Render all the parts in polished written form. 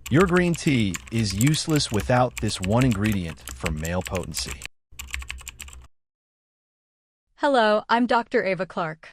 Your green tea is useless without this one ingredient for male potency. Hello, I'm Dr. Ava Clark.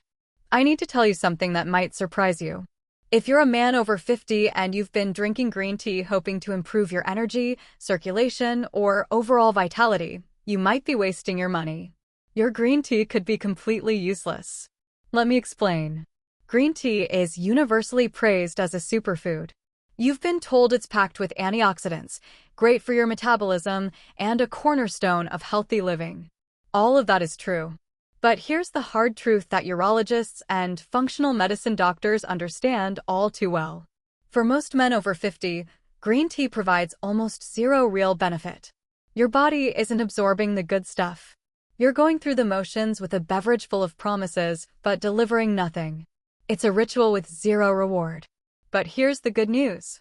I need to tell you something that might surprise you. If you're a man over 50 and you've been drinking green tea hoping to improve your energy, circulation, or overall vitality, you might be wasting your money. Your green tea could be completely useless. Let me explain. Green tea is universally praised as a superfood. You've been told it's packed with antioxidants, great for your metabolism, and a cornerstone of healthy living. All of that is true. But here's the hard truth that urologists and functional medicine doctors understand all too well. For most men over 50, green tea provides almost zero real benefit. Your body isn't absorbing the good stuff. You're going through the motions with a beverage full of promises, but delivering nothing. It's a ritual with zero reward. But here's the good news.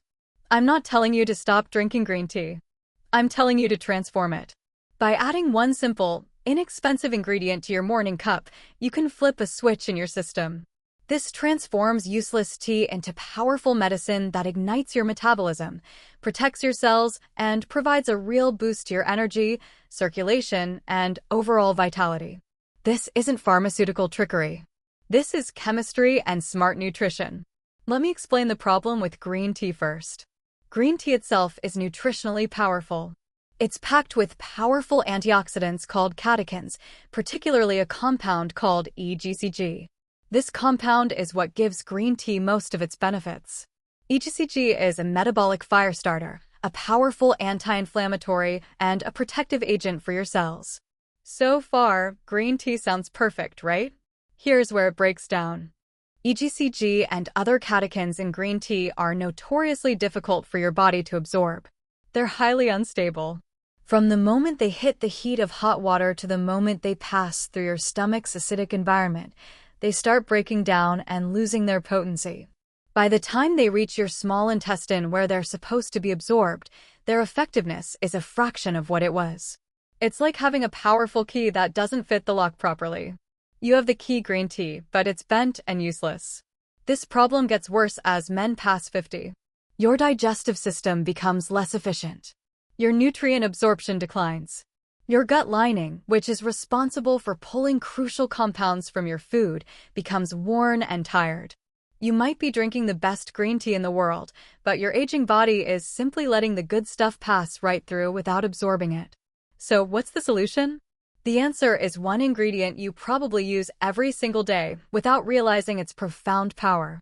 I'm not telling you to stop drinking green tea. I'm telling you to transform it. By adding one simple, inexpensive ingredient to your morning cup, you can flip a switch in your system. This transforms useless tea into powerful medicine that ignites your metabolism, protects your cells, and provides a real boost to your energy, circulation, and overall vitality. This isn't pharmaceutical trickery. This is chemistry and smart nutrition. Let me explain the problem with green tea first. Green tea itself is nutritionally powerful. It's packed with powerful antioxidants called catechins, particularly a compound called EGCG. This compound is what gives green tea most of its benefits. EGCG is a metabolic firestarter, a powerful anti-inflammatory, and a protective agent for your cells. So far, green tea sounds perfect, right? Here's where it breaks down. EGCG and other catechins in green tea are notoriously difficult for your body to absorb. They're highly unstable. From the moment they hit the heat of hot water to the moment they pass through your stomach's acidic environment, they start breaking down and losing their potency. By the time they reach your small intestine where they're supposed to be absorbed, their effectiveness is a fraction of what it was. It's like having a powerful key that doesn't fit the lock properly. You have the key green tea, but it's bent and useless. This problem gets worse as men pass 50. Your digestive system becomes less efficient. Your nutrient absorption declines. Your gut lining, which is responsible for pulling crucial compounds from your food, becomes worn and tired. You might be drinking the best green tea in the world, but your aging body is simply letting the good stuff pass right through without absorbing it. So what's the solution? The answer is one ingredient you probably use every single day without realizing its profound power.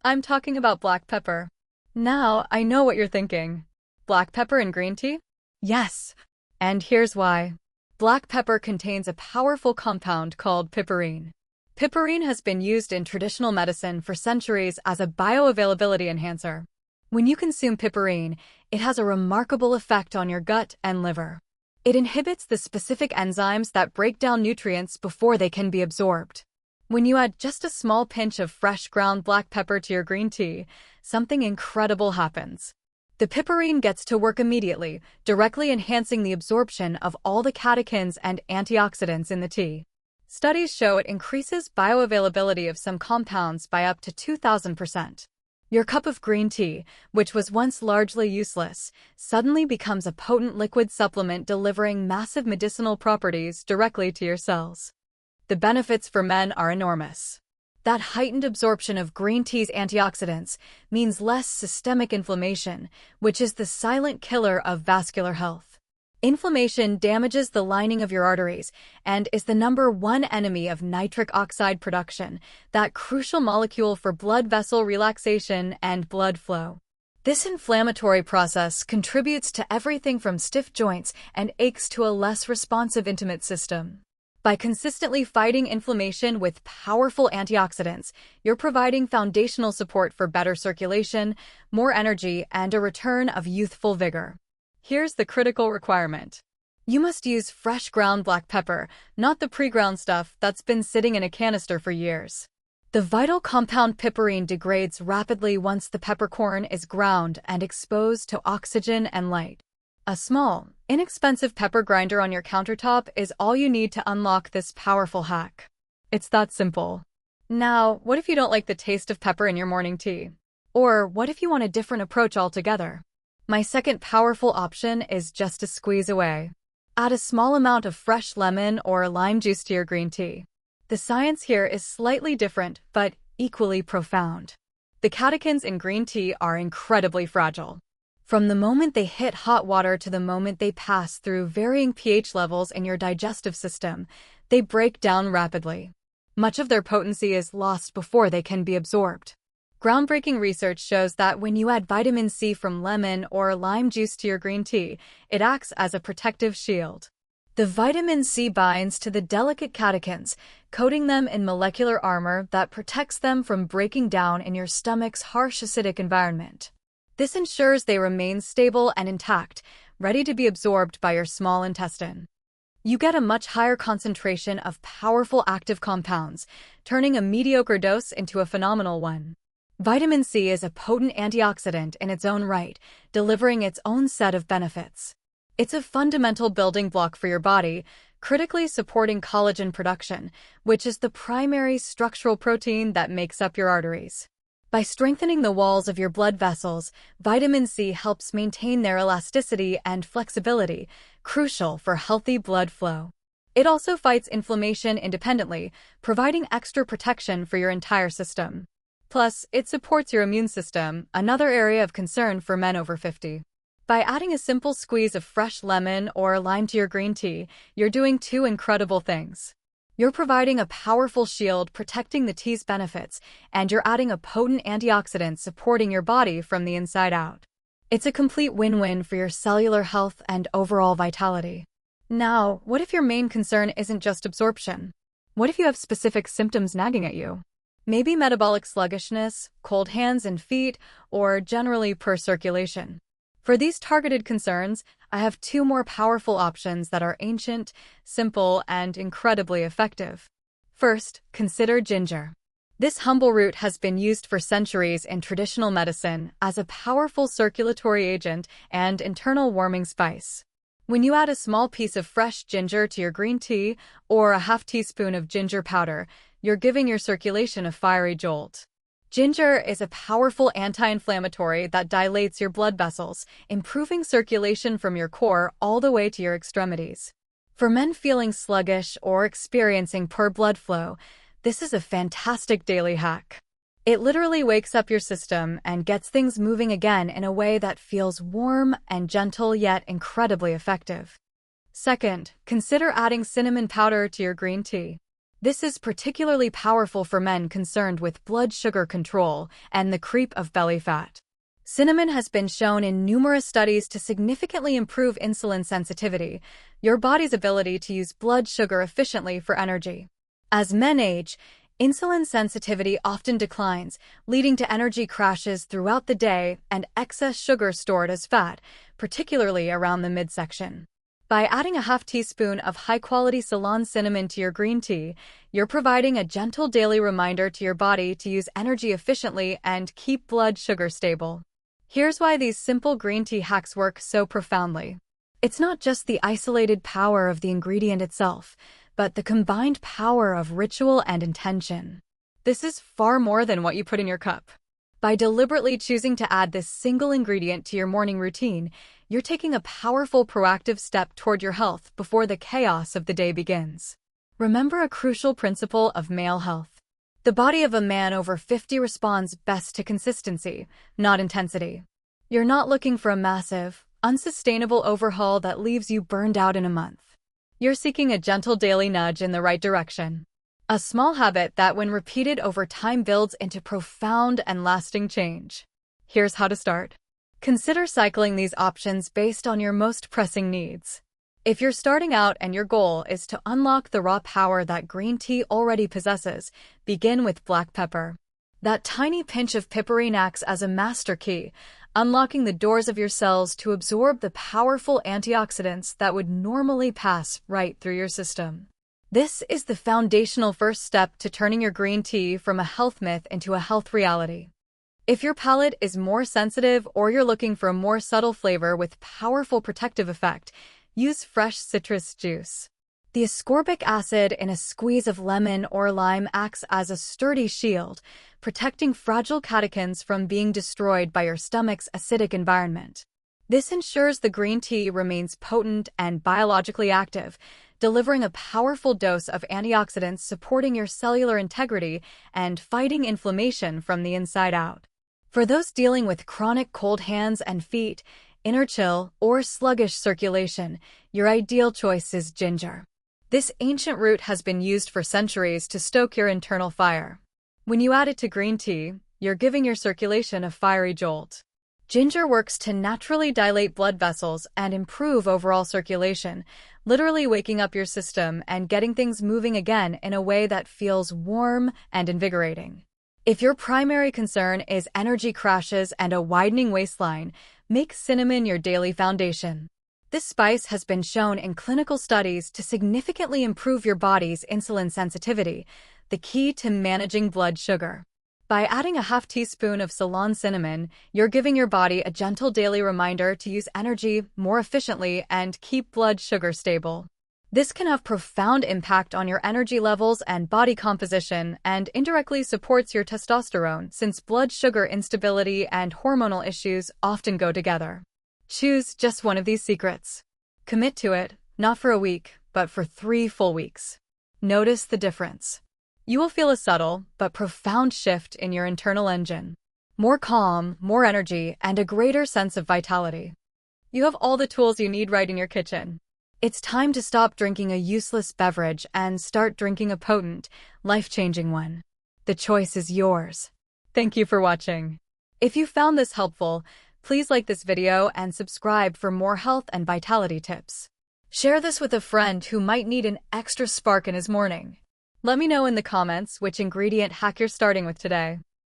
I'm talking about black pepper. Now, I know what you're thinking. Black pepper in green tea? Yes. And here's why. Black pepper contains a powerful compound called piperine. Piperine has been used in traditional medicine for centuries as a bioavailability enhancer. When you consume piperine, it has a remarkable effect on your gut and liver. It inhibits the specific enzymes that break down nutrients before they can be absorbed. When you add just a small pinch of fresh ground black pepper to your green tea, something incredible happens. The piperine gets to work immediately, directly enhancing the absorption of all the catechins and antioxidants in the tea. Studies show it increases bioavailability of some compounds by up to 2,000%. Your cup of green tea, which was once largely useless, suddenly becomes a potent liquid supplement delivering massive medicinal properties directly to your cells. The benefits for men are enormous. That heightened absorption of green tea's antioxidants means less systemic inflammation, which is the silent killer of vascular health. Inflammation damages the lining of your arteries and is the #1 enemy of nitric oxide production, that crucial molecule for blood vessel relaxation and blood flow. This inflammatory process contributes to everything from stiff joints and aches to a less responsive intimate system. By consistently fighting inflammation with powerful antioxidants, you're providing foundational support for better circulation, more energy, and a return of youthful vigor. Here's the critical requirement. You must use fresh ground black pepper, not the pre-ground stuff that's been sitting in a canister for years. The vital compound piperine degrades rapidly once the peppercorn is ground and exposed to oxygen and light. A small, inexpensive pepper grinder on your countertop is all you need to unlock this powerful hack. It's that simple. Now, what if you don't like the taste of pepper in your morning tea? Or what if you want a different approach altogether? My second powerful option is just a squeeze away. Add a small amount of fresh lemon or lime juice to your green tea. The science here is slightly different, but equally profound. The catechins in green tea are incredibly fragile. From the moment they hit hot water to the moment they pass through varying pH levels in your digestive system, they break down rapidly. Much of their potency is lost before they can be absorbed. Groundbreaking research shows that when you add vitamin C from lemon or lime juice to your green tea, it acts as a protective shield. The vitamin C binds to the delicate catechins, coating them in molecular armor that protects them from breaking down in your stomach's harsh acidic environment. This ensures they remain stable and intact, ready to be absorbed by your small intestine. You get a much higher concentration of powerful active compounds, turning a mediocre dose into a phenomenal one. Vitamin C is a potent antioxidant in its own right, delivering its own set of benefits. It's a fundamental building block for your body, critically supporting collagen production, which is the primary structural protein that makes up your arteries. By strengthening the walls of your blood vessels, vitamin C helps maintain their elasticity and flexibility, crucial for healthy blood flow. It also fights inflammation independently, providing extra protection for your entire system. Plus, it supports your immune system, another area of concern for men over 50. By adding a simple squeeze of fresh lemon or lime to your green tea, you're doing two incredible things. You're providing a powerful shield protecting the tea's benefits, and you're adding a potent antioxidant supporting your body from the inside out. It's a complete win-win for your cellular health and overall vitality. Now, what if your main concern isn't just absorption? What if you have specific symptoms nagging at you? Maybe metabolic sluggishness, cold hands and feet, or generally poor circulation. For these targeted concerns, I have two more powerful options that are ancient, simple, and incredibly effective. First, consider ginger. This humble root has been used for centuries in traditional medicine as a powerful circulatory agent and internal warming spice. When you add a small piece of fresh ginger to your green tea or a half teaspoon of ginger powder, you're giving your circulation a fiery jolt. Ginger is a powerful anti-inflammatory that dilates your blood vessels, improving circulation from your core all the way to your extremities. For men feeling sluggish or experiencing poor blood flow, this is a fantastic daily hack. It literally wakes up your system and gets things moving again in a way that feels warm and gentle yet incredibly effective. Second, consider adding cinnamon powder to your green tea. This is particularly powerful for men concerned with blood sugar control and the creep of belly fat. Cinnamon has been shown in numerous studies to significantly improve insulin sensitivity, your body's ability to use blood sugar efficiently for energy. As men age, insulin sensitivity often declines, leading to energy crashes throughout the day and excess sugar stored as fat, particularly around the midsection. By adding a half teaspoon of high-quality Ceylon cinnamon to your green tea, you're providing a gentle daily reminder to your body to use energy efficiently and keep blood sugar stable. Here's why these simple green tea hacks work so profoundly. It's not just the isolated power of the ingredient itself, but the combined power of ritual and intention. This is far more than what you put in your cup. By deliberately choosing to add this single ingredient to your morning routine, you're taking a powerful proactive step toward your health before the chaos of the day begins. Remember a crucial principle of male health. The body of a man over 50 responds best to consistency, not intensity. You're not looking for a massive, unsustainable overhaul that leaves you burned out in a month. You're seeking a gentle daily nudge in the right direction. A small habit that, when repeated over time, builds into profound and lasting change. Here's how to start. Consider cycling these options based on your most pressing needs. If you're starting out and your goal is to unlock the raw power that green tea already possesses, begin with black pepper. That tiny pinch of piperine acts as a master key, unlocking the doors of your cells to absorb the powerful antioxidants that would normally pass right through your system. This is the foundational first step to turning your green tea from a health myth into a health reality. If your palate is more sensitive or you're looking for a more subtle flavor with powerful protective effect, use fresh citrus juice. The ascorbic acid in a squeeze of lemon or lime acts as a sturdy shield, protecting fragile catechins from being destroyed by your stomach's acidic environment. This ensures the green tea remains potent and biologically active, delivering a powerful dose of antioxidants supporting your cellular integrity and fighting inflammation from the inside out. For those dealing with chronic cold hands and feet, inner chill, or sluggish circulation, your ideal choice is ginger. This ancient root has been used for centuries to stoke your internal fire. When you add it to green tea, you're giving your circulation a fiery jolt. Ginger works to naturally dilate blood vessels and improve overall circulation, literally waking up your system and getting things moving again in a way that feels warm and invigorating. If your primary concern is energy crashes and a widening waistline, make cinnamon your daily foundation. This spice has been shown in clinical studies to significantly improve your body's insulin sensitivity, the key to managing blood sugar. By adding a half teaspoon of Ceylon cinnamon, you're giving your body a gentle daily reminder to use energy more efficiently and keep blood sugar stable. This can have profound impact on your energy levels and body composition and indirectly supports your testosterone since blood sugar instability and hormonal issues often go together. Choose just one of these secrets. Commit to it, not for a week, but for 3 full weeks. Notice the difference. You will feel a subtle but profound shift in your internal engine. More calm, more energy, and a greater sense of vitality. You have all the tools you need right in your kitchen. It's time to stop drinking a useless beverage and start drinking a potent, life-changing one. The choice is yours. Thank you for watching. If you found this helpful, please like this video and subscribe for more health and vitality tips. Share this with a friend who might need an extra spark in his morning. Let me know in the comments which ingredient hack you're starting with today.